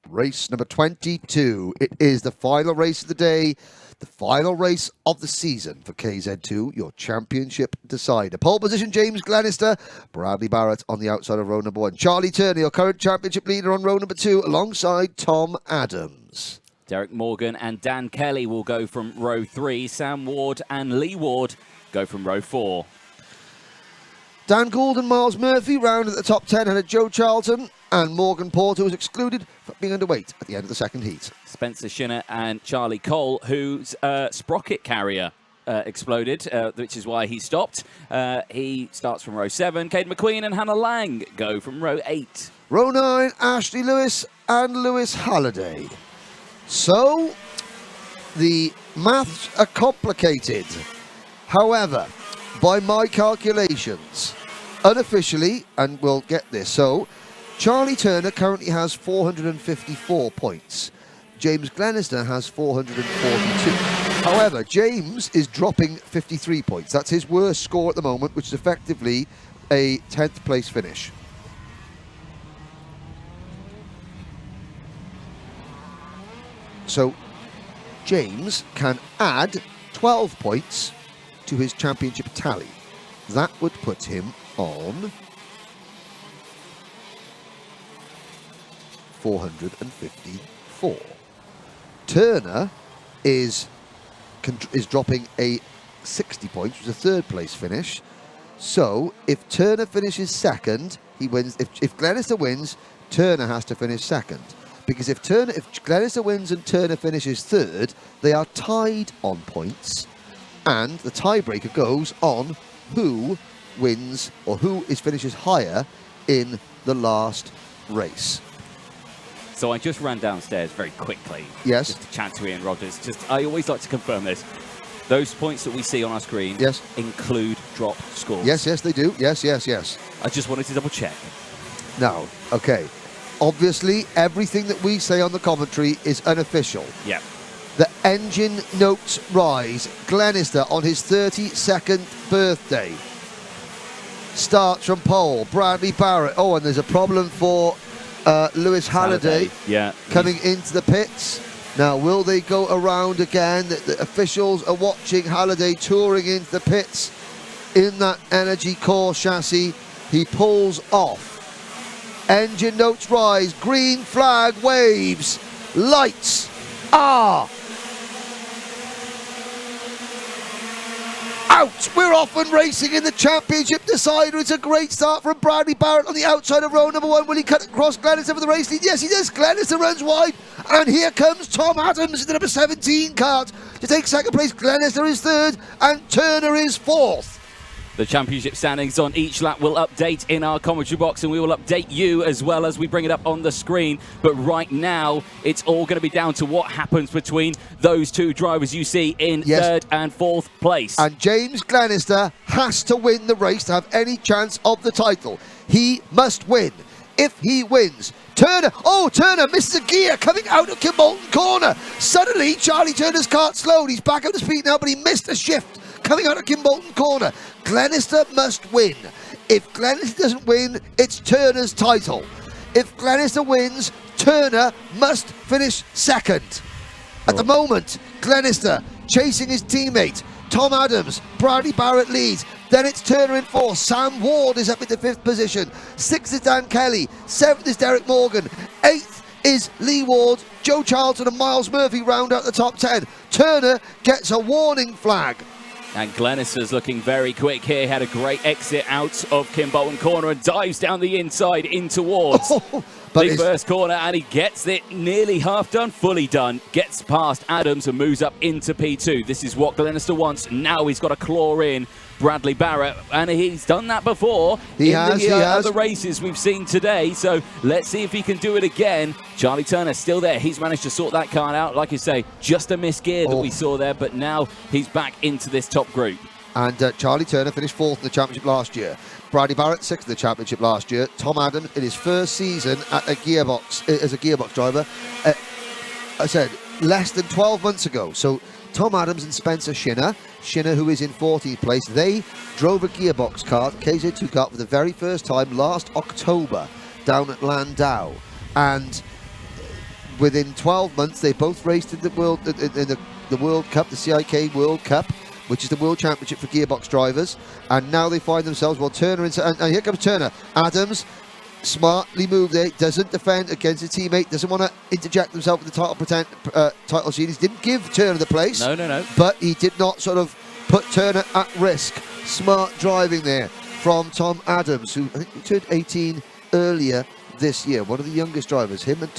Race number 22. It is the final race of the day, the final race of the season for KZ2, your championship decider. Pole position, James Glenister. Bradley Barrett on the outside of row number 1. Charlie Turner, your current championship leader, on row number 2, alongside Tom Adams. Derek Morgan and Dan Kelly will go from row 3. Sam Ward and Lee Ward go from row 4. Dan Gould and Miles Murphy round at the top 10 ahead of Joe Charlton, and Morgan Porter was excluded for being underweight at the end of the second heat. Spencer Shinner and Charlie Cole, whose sprocket carrier exploded, which is why he stopped. He starts from row 7. Cade McQueen and Hannah Lang go from row 8. Row 9, Ashley Lewis and Lewis Halliday. So, the maths are complicated. However, by my calculations, unofficially, and we'll get this, so Charlie Turner currently has 454 points. James Glenister has 442. However, James is dropping 53 points. That's his worst score at the moment, which is effectively a 10th place finish. So, James can add 12 points to his championship tally. That would put him on 454. Turner is dropping a 60 points, which is a third place finish. So if Turner finishes second, he wins. If Glenister wins, Turner has to finish second. Because if Glenister wins and Turner finishes third, they are tied on points. And the tiebreaker goes on who wins or who finishes higher in the last race. So I just ran downstairs very quickly. Yes. Just to chat to Ian Rogers. I always like to confirm this. Those points that we see on our screen include drop scores. Yes, they do. Yes. I just wanted to double check. Now, okay. Obviously, everything that we say on the commentary is unofficial. Yeah. The engine notes rise. Glenister on his 32nd birthday starts from pole. Bradley Barrett. Oh, and there's a problem for Lewis Halliday. Yeah. Coming into the pits. Now, will they go around again? The officials are watching Halliday touring into the pits in that Energy Core chassis. He pulls off. Engine notes rise. Green flag waves. Lights are out. We're off and racing in the championship decider. It's a great start from Bradley Barrett on the outside of row number 1. Will he cut across Glenister for the race lead? Yes, he does. Glenister runs wide. And here comes Tom Adams in the number 17 kart to take second place. Glenister is third and Turner is fourth. The championship standings on each lap will update in our commentary box, and we will update you as well as we bring it up on the screen. But right now, it's all going to be down to what happens between those two drivers you see in third and fourth place. And James Glenister has to win the race to have any chance of the title. He must win. If he wins, Turner misses a gear coming out of Kimbolton corner. Suddenly, Charlie Turner's kart slowed. He's back up to speed now, but he missed a shift coming out of Kimbolton corner. Glenister must win. If Glenister doesn't win, it's Turner's title. If Glenister wins, Turner must finish second. At the moment, Glenister chasing his teammate, Tom Adams. Bradley Barrett leads. Then it's Turner in fourth. Sam Ward is up into fifth position. Sixth is Dan Kelly. Seventh is Derek Morgan. Eighth is Lee Ward. Joe Charlton and Miles Murphy round out the top 10. Turner gets a warning flag. And Glenister's looking very quick here. He had a great exit out of Kimbolton corner and dives down the inside in towards the first corner, and he gets it nearly half done, fully done. Gets past Adams and moves up into P2. This is what Glenister wants. Now he's got to claw in Bradley Barrett, and he's done that before in the other races we've seen today. So let's see if he can do it again. Charlie Turner still there. He's managed to sort that car out. Like you say, just a missed gear that we saw there, but now he's back into this top group. And Charlie Turner finished fourth in the championship last year. Bradley Barrett sixth in the championship last year. Tom Adams in his first season at a gearbox as a gearbox driver. I said less than 12 months ago. So Tom Adams and Spencer Shinner, who is in 14th place, they drove a gearbox kart, KZ2 kart, for the very first time last October down at Landau. And within 12 months, they both raced in the World Cup, the CIK World Cup, which is the World Championship for gearbox drivers. And now they find themselves, well, Turner, and here comes Turner. Adams smartly moved there, doesn't defend against his teammate, doesn't want to interject himself with the title series. Didn't give Turner the place. No. But he did not sort of put Turner at risk. Smart driving there from Tom Adams, who I think turned 18 earlier this year. One of the youngest drivers. Him and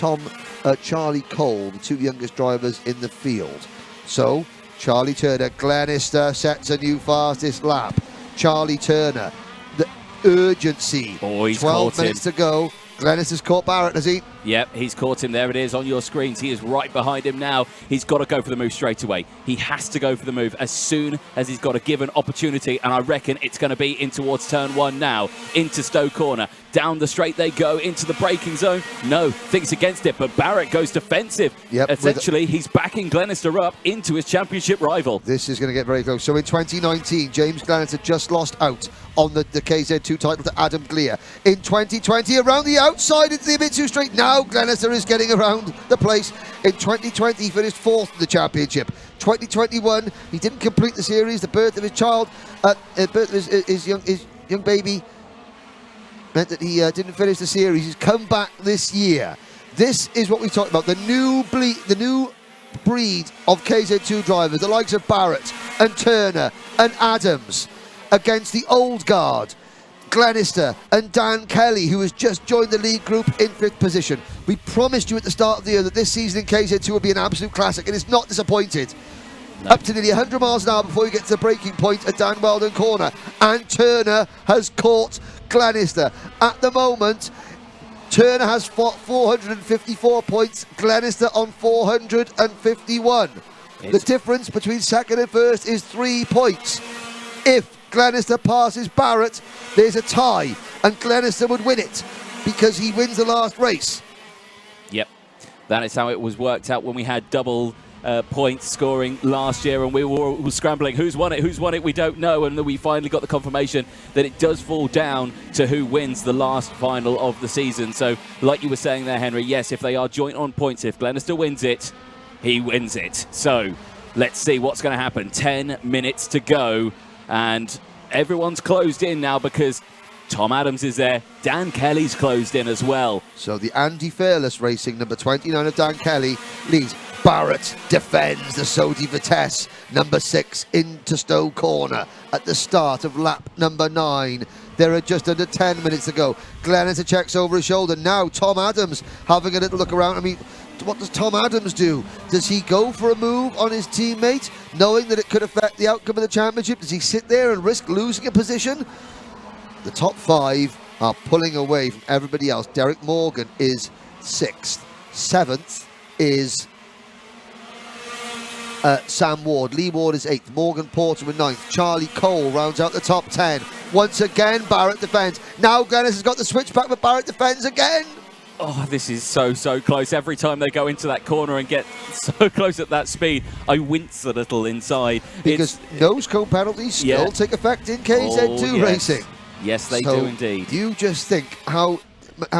Charlie Cole, the two youngest drivers in the field. So, Charlie Turner, Glenister sets a new fastest lap. Charlie Turner, the urgency. Oh, he's 12 minutes to go. Glenister's caught Barrett, has he? Yep, he's caught him. There it is on your screens. He is right behind him now. He's got to go for the move straight away. He has to go for the move as soon as he's got a given opportunity, and I reckon it's going to be in towards turn one now, into Stowe Corner. Down the straight they go, into the braking zone. No, thinks against it, but Barrett goes defensive. Yep, essentially, he's backing Glenister up into his championship rival. This is going to get very close. So in 2019, James Glenister just lost out on the KZ2 title to Adam Glier. In 2020, around the outside into the Mitsu Straight, now Glenister is getting around the place. In 2020, he finished 4th in the championship. 2021, he didn't complete the series. The birth of his child, birth of his young baby, meant that he didn't finish the series. He's come back this year. This is what we talked about, the new breed of KZ2 drivers, the likes of Barrett and Turner and Adams, against the old guard, Glenister and Dan Kelly, who has just joined the lead group in 5th position. We promised you at the start of the year that this season in KZ2 would be an absolute classic, and it's not disappointed. No. Up to nearly 100 miles an hour before you get to the braking point at Dan Weldon Corner, and Turner has caught Glenister. At the moment, Turner has fought 454 points, Glenister on 451. The difference between second and first is 3 points. If Glenister passes Barrett, there's a tie, and Glenister would win it because he wins the last race. Yep, that is how it was worked out when we had double points scoring last year, and we were all scrambling. Who's won it? We don't know, and then we finally got the confirmation that it does fall down to who wins the last final of the season. So, like you were saying there, Henry, yes, if they are joint on points, if Glenister wins it, he wins it. So, let's see what's going to happen. 10 minutes to go, and everyone's closed in now because Tom Adams is there. Dan Kelly's closed in as well. So the Andy Fairless Racing, number 29 of Dan Kelly, leads. Barrett defends the Sodi Vitesse, number 6, into Stowe Corner at the start of lap number 9. There are just under 10 minutes to go. Glenister checks over his shoulder. Now Tom Adams having a little look around. I mean, what does Tom Adams do? Does he go for a move on his teammate, knowing that it could affect the outcome of the championship? Does he sit there and risk losing a position? The top 5 are pulling away from everybody else. Derek Morgan is 6th. 7th is Sam Ward. Lee Ward is 8th. Morgan Porter in 9th. Charlie Cole rounds out the top 10. Once again, Barrett defends. Now Glenister has got the switchback, but Barrett defends again. Oh, this is so close. Every time they go into that corner and get so close at that speed, I wince a little inside. Because nose cone penalties still take effect in KZ2 racing. Yes, they do indeed. You just think how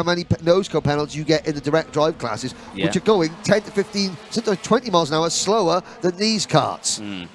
many nose cone penalties you get in the direct drive classes, which are going 10 to 15, sometimes 20 miles an hour slower than these karts.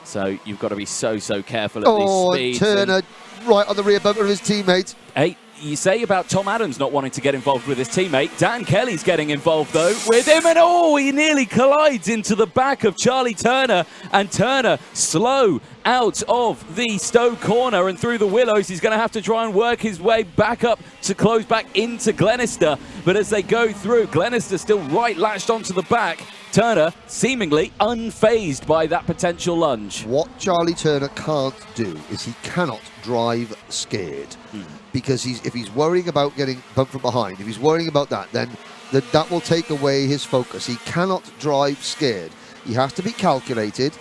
So you've got to be so careful at these speeds. Turner right on the rear bumper of his teammate. Hey, you say about Tom Adams not wanting to get involved with his teammate. Dan Kelly's getting involved, though, with him, and he nearly collides into the back of Charlie Turner, and Turner slow out of the Stowe Corner and through the willows. He's going to have to try and work his way back up to close back into Glenister, but as they go through, Glenister still right latched onto the back. Turner seemingly unfazed by that potential lunge. What Charlie Turner can't do is he cannot drive scared. Because if he's worrying about getting bumped from behind, if he's worrying about that, then that will take away his focus. He cannot drive scared. He has to be calculated.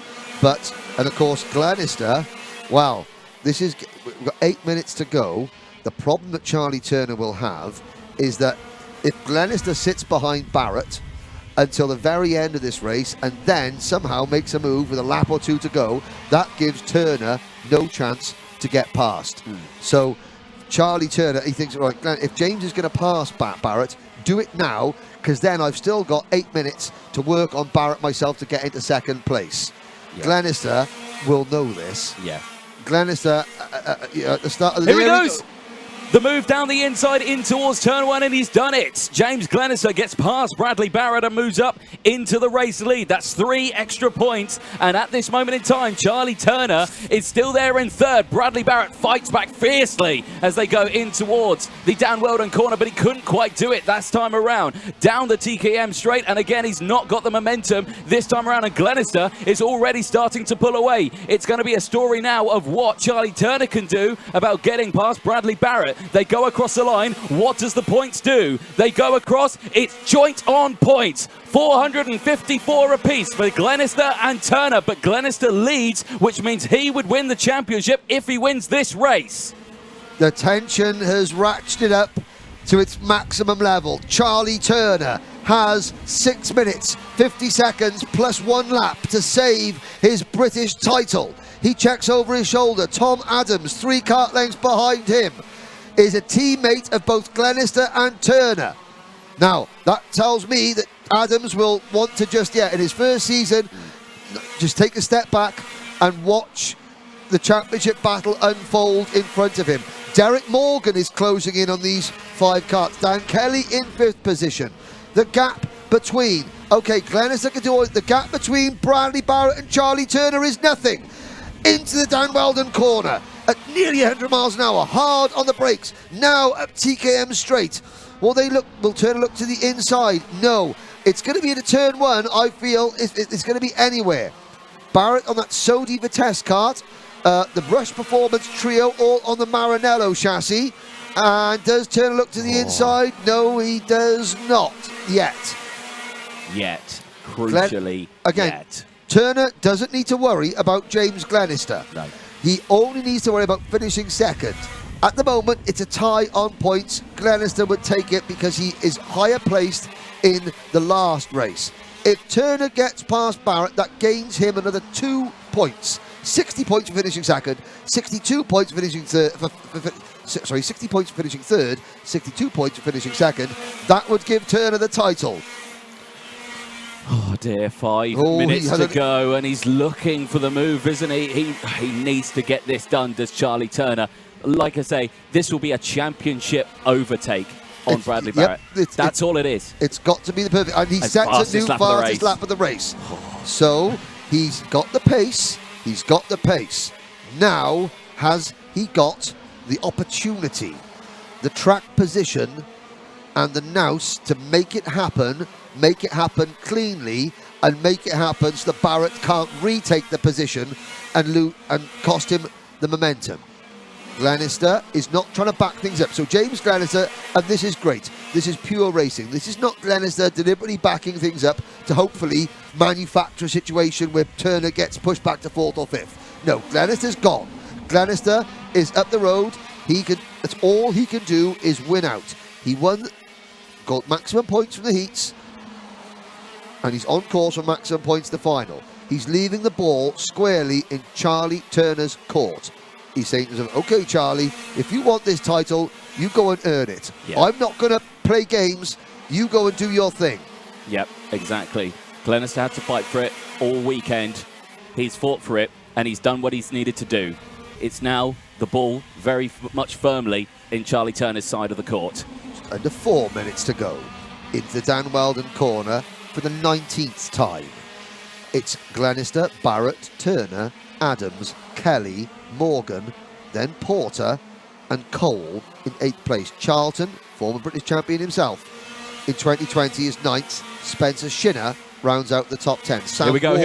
And of course, Glenister, well, we've got 8 minutes to go. The problem that Charlie Turner will have is that if Glenister sits behind Barrett until the very end of this race and then somehow makes a move with a lap or 2 to go, that gives Turner no chance to get past. So Charlie Turner, he thinks, right, if James is going to pass Barrett, do it now, because then I've still got 8 minutes to work on Barrett myself to get into second place. Yeah. Glenister will know this. Yeah. Glenister, at the start of the Here he goes! The move down the inside in towards turn one, and he's done it. James Glenister gets past Bradley Barrett and moves up into the race lead. That's 3 extra points. And at this moment in time, Charlie Turner is still there in third. Bradley Barrett fights back fiercely as they go in towards the Dan Weldon corner, but he couldn't quite do it that time around. Down the TKM straight, and again, he's not got the momentum this time around, and Glenister is already starting to pull away. It's going to be a story now of what Charlie Turner can do about getting past Bradley Barrett. They go across the line. What does the points do? They go across. It's joint on points. 454 apiece for Glenister and Turner. But Glenister leads, which means he would win the championship if he wins this race. The tension has ratcheted up to its maximum level. Charlie Turner has 6 minutes, 50 seconds plus 1 lap to save his British title. He checks over his shoulder. Tom Adams, 3 kart lengths behind him, is a teammate of both Glenister and Turner. Now, that tells me that Adams will want to just, in his first season, just take a step back and watch the championship battle unfold in front of him. Derek Morgan is closing in on these 5 karts. Dan Kelly in 5th position. The gap between, Glenister can do it. The gap between Bradley Barrett and Charlie Turner is nothing. Into the Dan Weldon corner at nearly 100 miles an hour, hard on the brakes. Now up TKM straight. Will Turner look to the inside? No. It's going to be at a turn 1. I feel it's going to be anywhere. Barrett on that Sodi Vitesse kart. The Brush Performance Trio all on the Maranello chassis. And does Turner look to the inside? No, he does not yet. Crucially, yet. Turner doesn't need to worry about James Glenister. No. He only needs to worry about finishing second. At the moment, it's a tie on points. Glenister would take it because he is higher placed in the last race. If Turner gets past Barrett, that gains him another 2 points. 60 points for finishing second, 62 points for finishing third. 60 points for finishing third, 62 points for finishing second. That would give Turner the title. Oh dear, 5 minutes to go, and he's looking for the move, isn't he? He needs to get this done, does Charlie Turner. Like I say, this will be a championship overtake on Bradley Barrett. That's all it is. It's got to be the perfect, and he sets a new fastest lap of the race. So he's got the pace. He's got the pace. Now has he got the opportunity, the track position, and the nous to make it happen cleanly, and make it happen so that Barrett can't retake the position and cost him the momentum. Glenister is not trying to back things up. So James Glenister, and this is great. This is pure racing. This is not Glenister deliberately backing things up to hopefully manufacture a situation where Turner gets pushed back to 4th or 5th. No, Glenister's gone. Glenister is up the road. That's all he can do is win out. He got maximum points from the heats, and he's on course for maximum points to the final. He's leaving the ball squarely in Charlie Turner's court. He's saying to himself, okay, Charlie, if you want this title, you go and earn it. Yeah. I'm not going to play games. You go and do your thing. Yep, exactly. Glenister had to fight for it all weekend. He's fought for it, and he's done what he's needed to do. It's now the ball very much firmly in Charlie Turner's side of the court. Under 4 minutes to go into the Dan Weldon corner for the 19th time. It's Glenister, Barrett, Turner, Adams, Kelly, Morgan, then Porter and Cole in 8th place. Charlton, former British champion himself, in 2020 is 9th. Spencer Shinner rounds out the top 10. Here we go,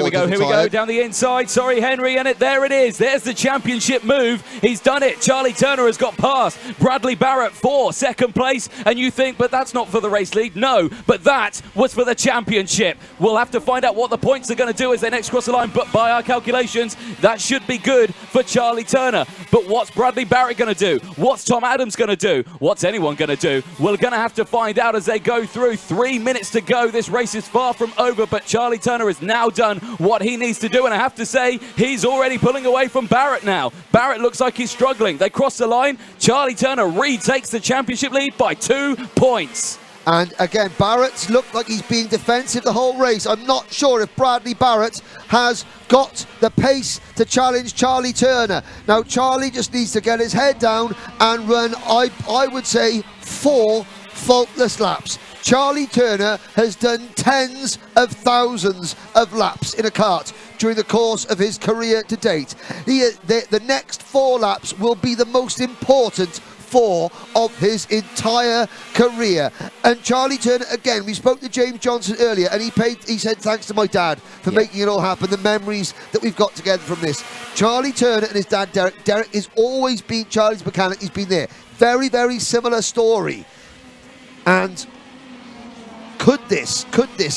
down the inside. Sorry, Henry, and there it is. There's the championship move. He's done it. Charlie Turner has got past Bradley Barrett for 2nd place, and you think, but that's not for the race lead. No, but that was for the championship. We'll have to find out what the points are going to do as they next cross the line, but by our calculations, that should be good for Charlie Turner. But what's Bradley Barrett going to do? What's Tom Adams going to do? What's anyone going to do? We're going to have to find out as they go through. 3 minutes to go. This race is far from over, but Charlie Turner has now done what he needs to do, and I have to say, he's already pulling away from Barrett now. Barrett looks like he's struggling. They cross the line. Charlie Turner retakes the championship lead by 2 points. And again, Barrett's looked like he's being defensive the whole race. I'm not sure if Bradley Barrett has got the pace to challenge Charlie Turner. Now, Charlie just needs to get his head down and run, I would say, 4 faultless laps. Charlie Turner has done tens of thousands of laps in a kart during the course of his career to date. The next 4 laps will be the most important 4 of his entire career. And Charlie Turner, again, we spoke to James Johnson earlier, and he said thanks to my dad for making it all happen, the memories that we've got together from this. Charlie Turner and his dad Derek has always been Charlie's mechanic. He's been there. Very, very similar story. And could this,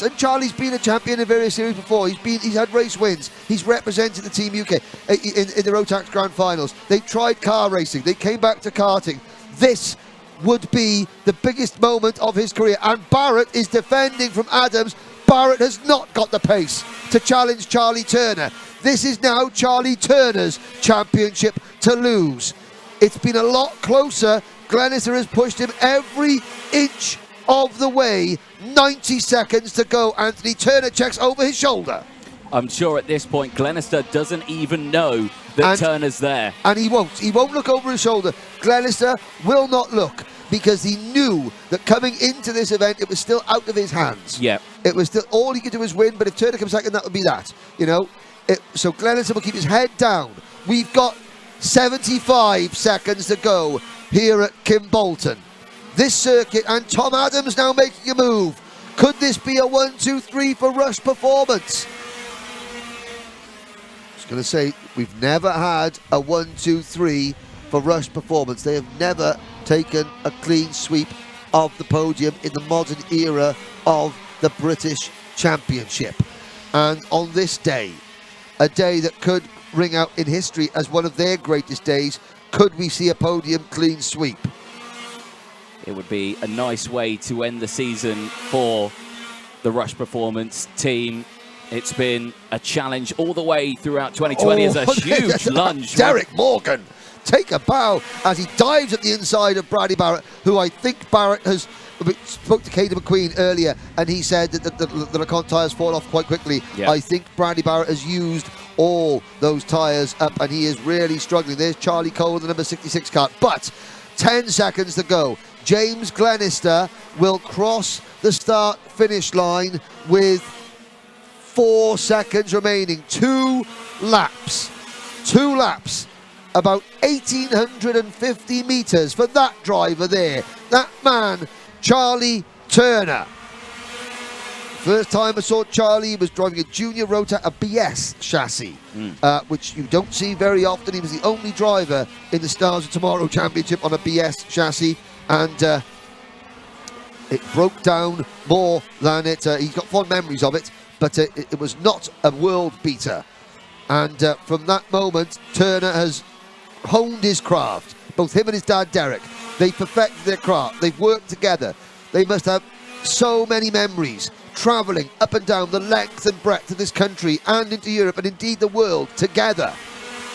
and Charlie's been a champion in various series before. He's had race wins. He's represented the Team UK in the Rotax Grand Finals. They tried car racing. They came back to karting. This would be the biggest moment of his career. And Barrett is defending from Adams. Barrett has not got the pace to challenge Charlie Turner. This is now Charlie Turner's championship to lose. It's been a lot closer. Glenister has pushed him every inch of the way. 90 seconds to go. Anthony Turner checks over his shoulder. I'm sure at this point Glenister doesn't even know that Turner's there. And he won't look over his shoulder. Glenister will not look, because he knew that coming into this event it was still out of his hands. Yeah. It was still, all he could do was win, but if Turner comes second, that would be that. You know? So Glenister will keep his head down. We've got 75 seconds to go here at Kimbolton. This circuit, and Tom Adams now making a move. Could this be a 1-2-3 for Rush Performance? I was going to say, we've never had a 1-2-3 for Rush Performance. They have never taken a clean sweep of the podium in the modern era of the British Championship. And on this day, a day that could ring out in history as one of their greatest days, could we see a podium clean sweep? It would be a nice way to end the season for the Rush Performance team. It's been a challenge all the way throughout 2020 as a huge lunge. Derek Morgan, take a bow as he dives at the inside of Bradley Barrett, who I think Barrett has spoke to Caden McQueen earlier, and he said that the Lecon tyres fall off quite quickly. Yeah. I think Bradley Barrett has used all those tyres up, and he is really struggling. There's Charlie Cole, the number 66 kart, but 10 seconds to go. James Glenister will cross the start-finish line with 4 seconds remaining. 2 laps. 2 laps. About 1,850 metres for that driver there. That man, Charlie Turner. First time I saw Charlie, he was driving a junior Rotax, a BS chassis, which you don't see very often. He was the only driver in the Stars of Tomorrow Championship on a BS chassis. And it broke down more than it. He's got fond memories of it, but it was not a world beater. And from that moment, Turner has honed his craft. Both him and his dad, Derek, they perfected their craft. They've worked together. They must have so many memories, travelling up and down the length and breadth of this country and into Europe and indeed the world together.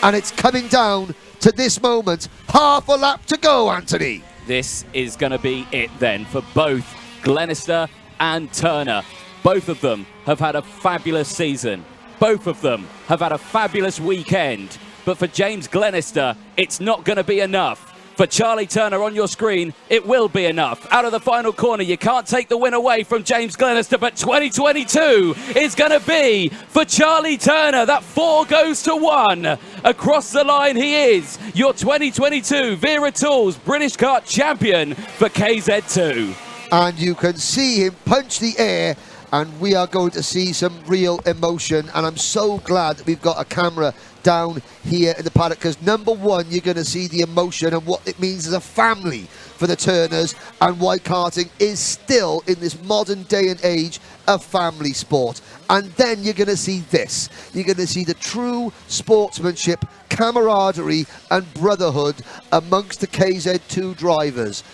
And it's coming down to this moment. Half a lap to go, Anthony. This is going to be it then for both Glenister and Turner. Both of them have had a fabulous season. Both of them have had a fabulous weekend. But for James Glenister, it's not going to be enough. For Charlie Turner on your screen, it will be enough. Out of the final corner, you can't take the win away from James Glenister, but 2022 is going to be for Charlie Turner. That 4 goes to 1. Across the line, he is your 2022 Wera Tools British Kart Champion for KZ2. And you can see him punch the air, and we are going to see some real emotion. And I'm so glad that we've got a camera down here in the paddock, because number one, you're going to see the emotion and what it means as a family for the Turners, and why karting is still in this modern day and age a family sport. And then you're going to see this. You're going to see the true sportsmanship, camaraderie and brotherhood amongst the KZ2 drivers.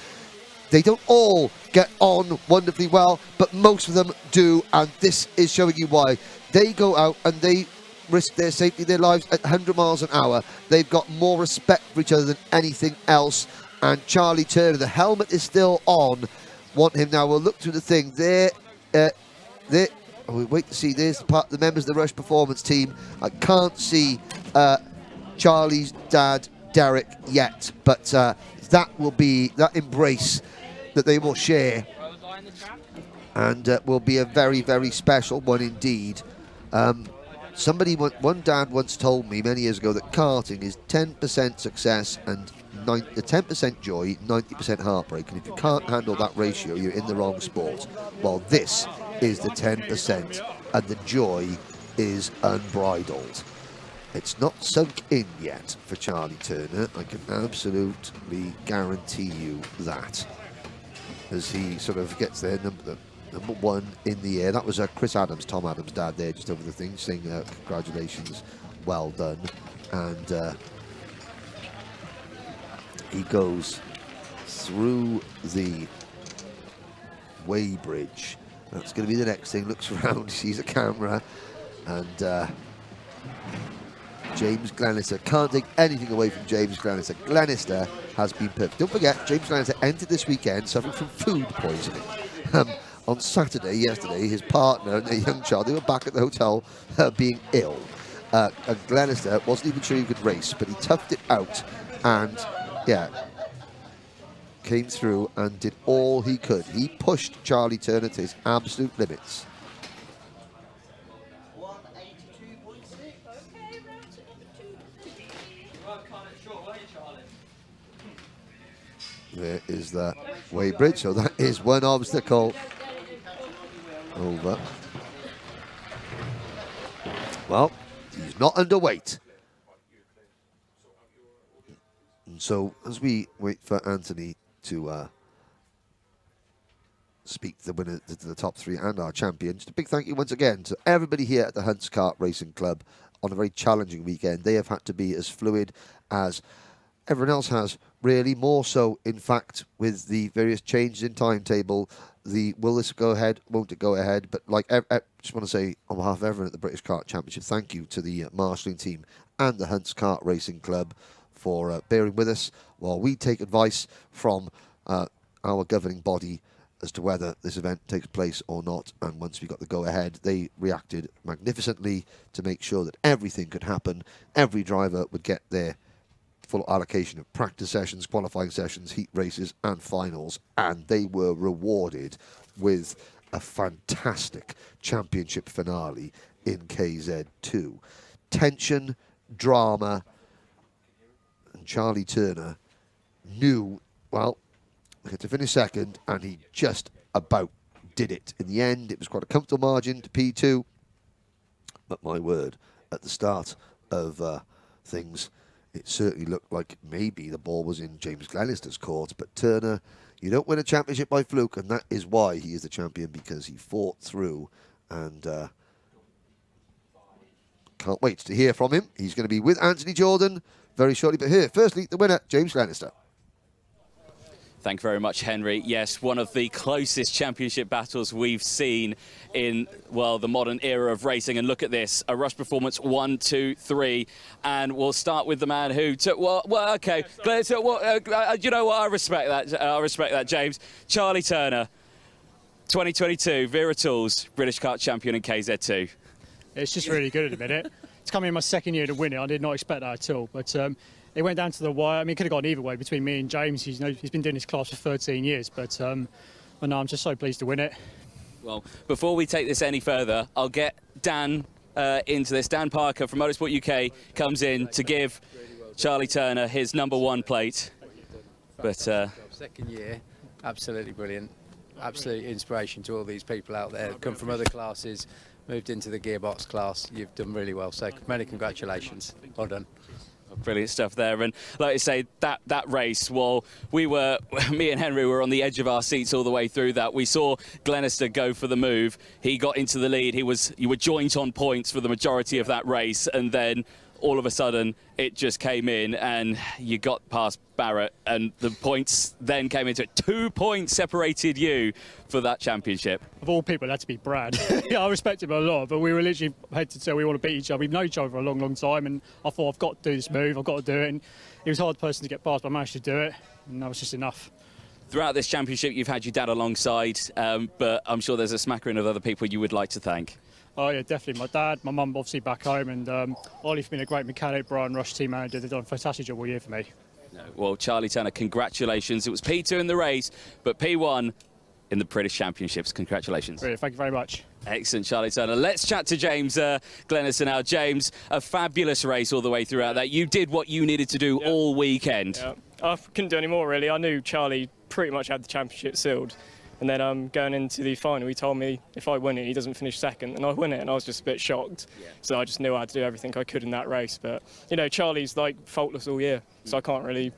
They don't all get on wonderfully well, but most of them do, and this is showing you why. They go out and they risk their safety, their lives at 100 miles an hour. They've got more respect for each other than anything else. And Charlie Turner, the helmet is still on, want him now. We'll look through the thing. There. We wait to see. There's the members of the Rush Performance team. I can't see Charlie's dad, Derek, yet, but that will be that embrace that they will share, and will be a very, very special one indeed. One dad once told me many years ago that karting is 10% success and 10% joy, 90% heartbreak, and if you can't handle that ratio, you're in the wrong sport. Well, this is the 10%, and the joy is unbridled. It's not sunk in yet for Charlie Turner. I can absolutely guarantee you that. As he sort of gets there, number one in the air. That was Chris Adams, Tom Adams' dad there, just over the thing, saying congratulations, well done. And he goes through the weighbridge. That's going to be the next thing. Looks around, sees a camera, and James Glenister. Can't take anything away from James Glenister. Glenister has been perfect. Don't forget, James Glenister entered this weekend suffering from food poisoning. On Saturday, yesterday, his partner and their young child, they were back at the hotel being ill. And Glenister wasn't even sure he could race, but he toughed it out and, yeah, came through and did all he could. He pushed Charlie Turner to his absolute limits. There is the weighbridge, so that is one obstacle over. Well, he's not underweight. And so, as we wait for Anthony to speak to the winner, to the top three and our champion, just a big thank you once again to everybody here at the Hunts Kart Racing Club on a very challenging weekend. They have had to be as fluid as everyone else has, really, more so, in fact, with the various changes in timetable. Will this go ahead, won't it go ahead? But like, I just want to say, on behalf of everyone at the British Kart Championship, thank you to the marshalling team and the Hunts Kart Racing Club for bearing with us while we take advice from our governing body as to whether this event takes place or not. And once we got the go-ahead, they reacted magnificently to make sure that everything could happen. Every driver would get their full allocation of practice sessions, qualifying sessions, heat races and finals, and they were rewarded with a fantastic championship finale in KZ2. Tension, drama, and Charlie Turner knew, well, he had to finish second, and he just about did it. In the end, it was quite a comfortable margin to P2, but my word, at the start of things, it certainly looked like maybe the ball was in James Glenister's court. But Turner, you don't win a championship by fluke, and that is why he is the champion, because he fought through. And can't wait to hear from him. He's going to be with Anthony Jordan very shortly. But here, firstly, the winner, James Glenister. Thank you very much, Henry. Yes, one of the closest championship battles we've seen in, well, the modern era of racing. And look at this, a Rush Performance 1, 2, 3. And we'll start with the man who took, well okay, you know what, I respect that, James. Charlie Turner, 2022 Wera Tools British Kart Champion in KZ2. It's just really good at the minute. It's coming in my second year to win it. I did not expect that at all. But it went down to the wire. I mean, it could have gone either way between me and James. He's been doing this class for 13 years. But no, I'm just so pleased to win it. Well, before we take this any further, I'll get Dan into this. Dan Parker from Motorsport UK comes in to give Charlie Turner his #1 plate. But second year, absolutely brilliant. Absolute inspiration to all these people out there. Come from other classes, moved into the gearbox class. You've done really well. So many congratulations. Well done. Brilliant stuff there. And like I say, that race, well, me and Henry were on the edge of our seats all the way through that. We saw Glenister go for the move. He got into the lead. You were joint on points for the majority of that race, and then all of a sudden it just came in and you got past Barrett, and the points then came into it. 2 points separated you for that championship. Of all people, it had to be Brad. Yeah, I respect him a lot, but we were literally head to toe. We want to beat each other. We've known each other for a long, long time, and I thought, I've got to do this move. I've got to do it. And he was a hard person to get past, but I managed to do it, and that was just enough. Throughout this championship, you've had your dad alongside, but I'm sure there's a smattering of other people you would like to thank. Oh yeah, definitely. My dad, my mum obviously back home, and Ollie's been a great mechanic, Brian Rush, team manager. They've done a fantastic job all year for me. No. Well, Charlie Turner, congratulations. It was P2 in the race, but P1 in the British Championships. Congratulations. Brilliant, thank you very much. Excellent, Charlie Turner. Let's chat to James Glenister now. James, a fabulous race all the way throughout that. You did what you needed to do all weekend. Yeah. I couldn't do any more, really. I knew Charlie pretty much had the championship sealed. And then going into the final, he told me if I win it, he doesn't finish second. And I win it, and I was just a bit shocked. Yeah. So I just knew I had to do everything I could in that race. But, you know, Charlie's, like, faultless all year. So I can't really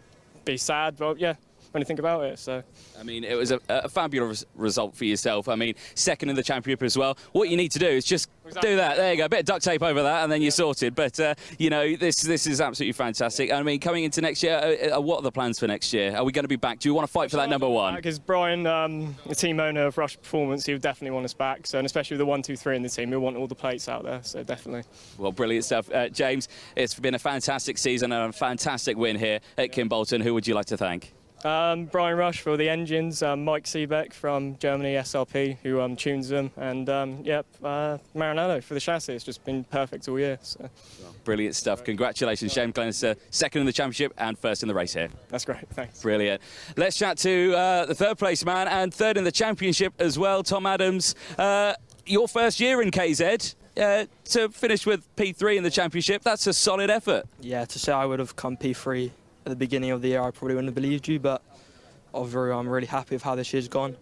be sad. But, yeah, when you think about it, so... I mean, it was a fabulous result for yourself. I mean, second in the championship as well. What you need to do is just do that. There you go. A bit of duct tape over that, and then you're sorted. But, you know, this is absolutely fantastic. I mean, coming into next year, what are the plans for next year? Are we going to be back? Do you want to fight for that number one? Because Brian, the team owner of Rush Performance, he would definitely want us back. So, and especially with the 1, 2, 3 in the team, he'll want all the plates out there. So, definitely. Well, brilliant stuff. James, it's been a fantastic season and a fantastic win here at Kimbolton. Who would you like to thank? Brian Rush for the engines, Mike Seebeck from Germany, SLP, who tunes them, and Maranello for the chassis. It's just been perfect all year. So. Brilliant stuff. Congratulations, James Glenister, second in the championship and first in the race here. That's great, thanks. Brilliant. Let's chat to the third place man and third in the championship as well, Tom Adams. Your first year in KZ. To finish with P3 in the championship, that's a solid effort. Yeah, to say I would have come P3 at the beginning of the year, I probably wouldn't have believed you, but overall, I'm really happy with how this year's gone.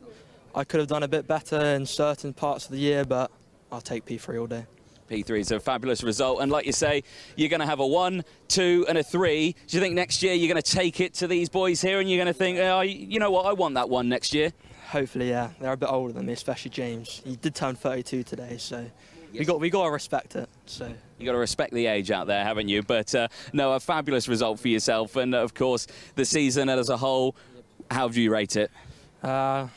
I could have done a bit better in certain parts of the year, but I'll take P3 all day. P3 is a fabulous result, and like you say, you're going to have a 1, 2 and a 3. Do you think next year you're going to take it to these boys here and you're going to think, oh, you know what, I want that 1 next year? Hopefully, yeah. They're a bit older than me, especially James. He did turn 32 today, so yes. we got to respect it. So you got to respect the age out there, haven't you? But no, a fabulous result for yourself, and of course the season as a whole. How do you rate it? 8 out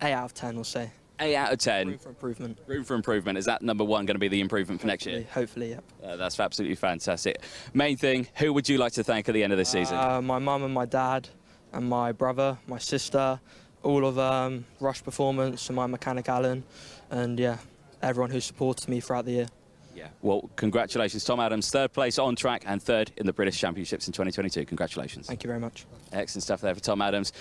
of 10, we'll say. 8 out of 10. Room for improvement. Room for improvement. Is that number 1 going to be the improvement for next year? Hopefully, yeah. That's absolutely fantastic. Main thing, who would you like to thank at the end of this season? My mum and my dad, and my brother, my sister, all of Rush Performance, and my mechanic Alan, and yeah, everyone who supported me throughout the year. Yeah. Well, congratulations, Tom Adams. Third place on track and third in the British Championships in 2022. Congratulations. Thank you very much. Excellent stuff there for Tom Adams.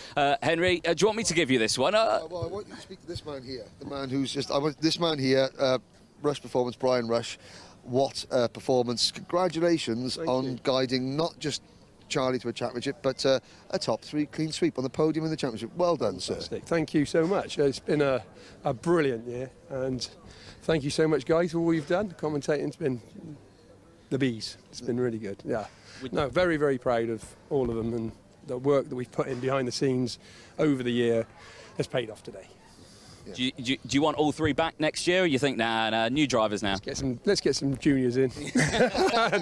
Henry, do you want me to give you this one? Well, I want you to speak to this man here. The man who's just... this man here, Rush Performance, Brian Rush. What performance. Congratulations on guiding not just Charlie to a championship, but a top 3 clean sweep on the podium in the championship. Well done, sir. Thank you so much. It's been a brilliant year, and thank you so much, guys, for all you've done. Commentating's been the bees. It's been really good. Yeah. No, very, very proud of all of them, and the work that we've put in behind the scenes over the year has paid off today. Yeah. Do you want all 3 back next year, or you think, nah, new drivers now? Let's get some juniors in.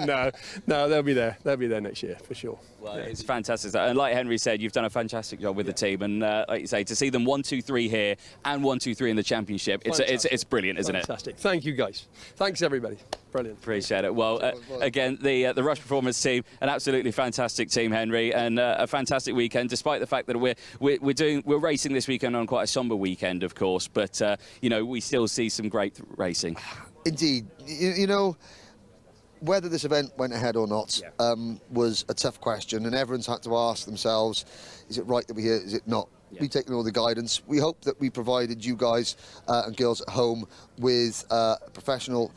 No, they'll be there. They'll be there next year for sure. Well, yeah. It's fantastic. And like Henry said, you've done a fantastic job with the team. And like you say, to see them 1, 2, 3 here and 1, 2, 3 in the championship, it's brilliant, isn't it? Fantastic. Thank you, guys. Thanks, everybody. Brilliant. Appreciate it. Well, again, the Rush Performance team, an absolutely fantastic team, Henry, and a fantastic weekend. Despite the fact that we're racing this weekend on quite a somber weekend, of course, but you know, we still see some great racing. Indeed, you know, whether this event went ahead or not was a tough question, and everyone's had to ask themselves: is it right that we're here? Is it not? Yeah. We've taken all the guidance. We hope that we provided you guys and girls at home with professional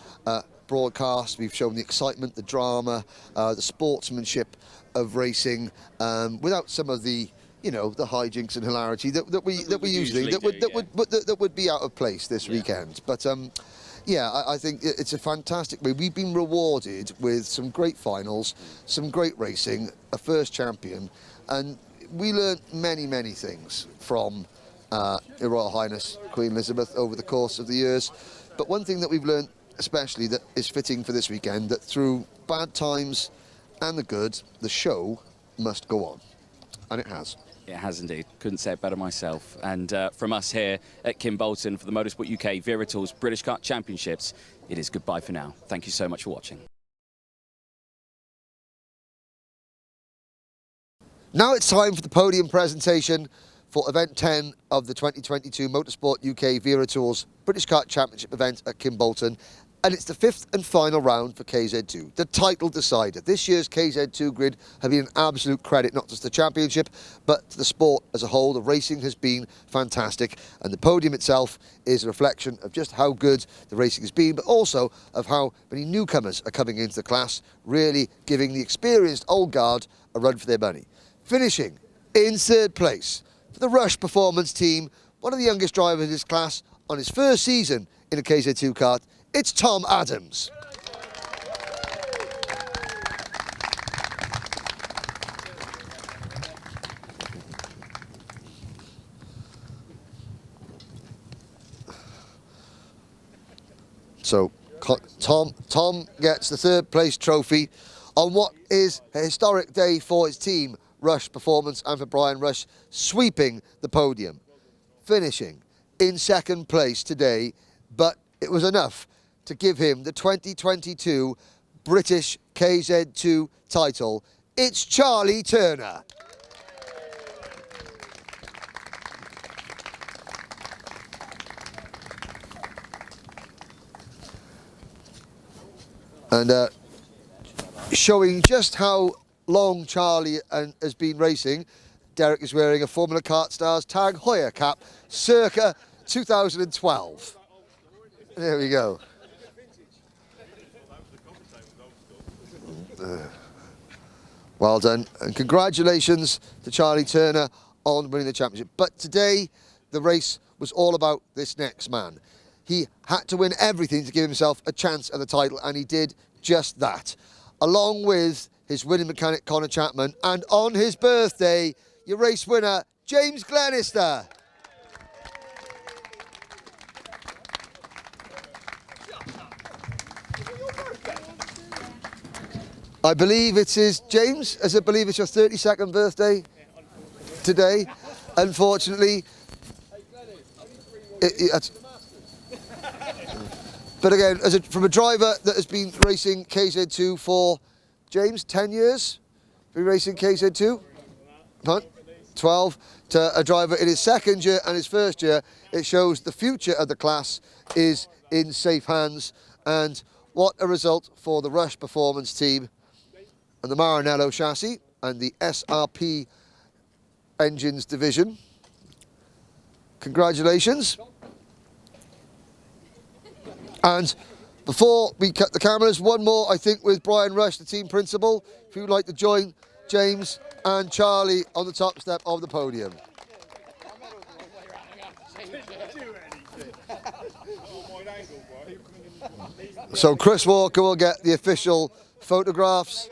broadcast. We've shown the excitement, the drama, the sportsmanship of racing, without some of the, you know, the hijinks and hilarity that we usually would be out of place this weekend. But yeah, I think it's a fantastic way. We've been rewarded with some great finals, some great racing, a first champion, and we learned many things from Her Royal Highness Queen Elizabeth over the course of the years. But one thing that we've learned especially that is fitting for this weekend, that through bad times and the good, the show must go on. And it has. It has indeed. Couldn't say it better myself. And from us here at Kimbolton for the Motorsport UK Wera British Kart Championships, it is goodbye for now. Thank you so much for watching. Now it's time for the podium presentation for event 10 of the 2022 Motorsport UK Wera Tours British Kart Championship event at Kimbolton. And it's the 5th and final round for KZ2, the title decider. This year's KZ2 grid have been an absolute credit, not just to the championship, but to the sport as a whole. The racing has been fantastic, and the podium itself is a reflection of just how good the racing has been, but also of how many newcomers are coming into the class, really giving the experienced old guard a run for their money. Finishing in 3rd place for the Rush Performance team, one of the youngest drivers in this class on his first season in a KZ2 kart, it's Tom Adams. So Tom gets the 3rd place trophy on what is a historic day for his team, Rush Performance, and for Brian Rush, sweeping the podium. Finishing in 2nd place today, but it was enough to give him the 2022 British KZ2 title. It's Charlie Turner. And showing just how long Charlie has been racing, Derek is wearing a Formula Kart Stars Tag Heuer cap, circa 2012. There we go. Well done, and congratulations to Charlie Turner on winning the championship. But today, the race was all about this next man. He had to win everything to give himself a chance at the title, and he did just that. Along with his winning mechanic, Connor Chapman, and on his birthday, your race winner, James Glenister. I believe it is, James, as I believe it's your 32nd birthday today. Unfortunately, but again, from a driver that has been racing KZ2 for, James, 10 years? Been racing KZ2? 12. To a driver in his 2nd year and his 1st year, it shows the future of the class is in safe hands. And what a result for the Rush Performance team and the Maranello chassis and the SRP engines division. Congratulations. And before we cut the cameras, one more, I think, with Brian Rush, the team principal, if you would like to join James and Charlie on the top step of the podium. So Chris Walker will get the official photographs.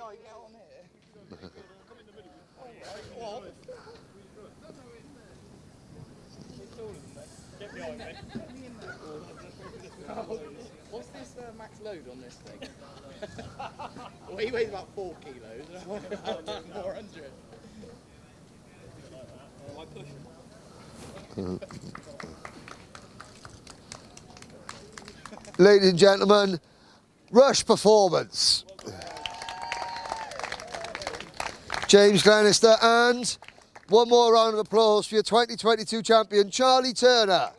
What's this max load on this thing? Well, he weighs about 4 kilos. 400. Ladies and gentlemen, Rush Performance. James Glenister, and one more round of applause for your 2022 champion, Charlie Turner.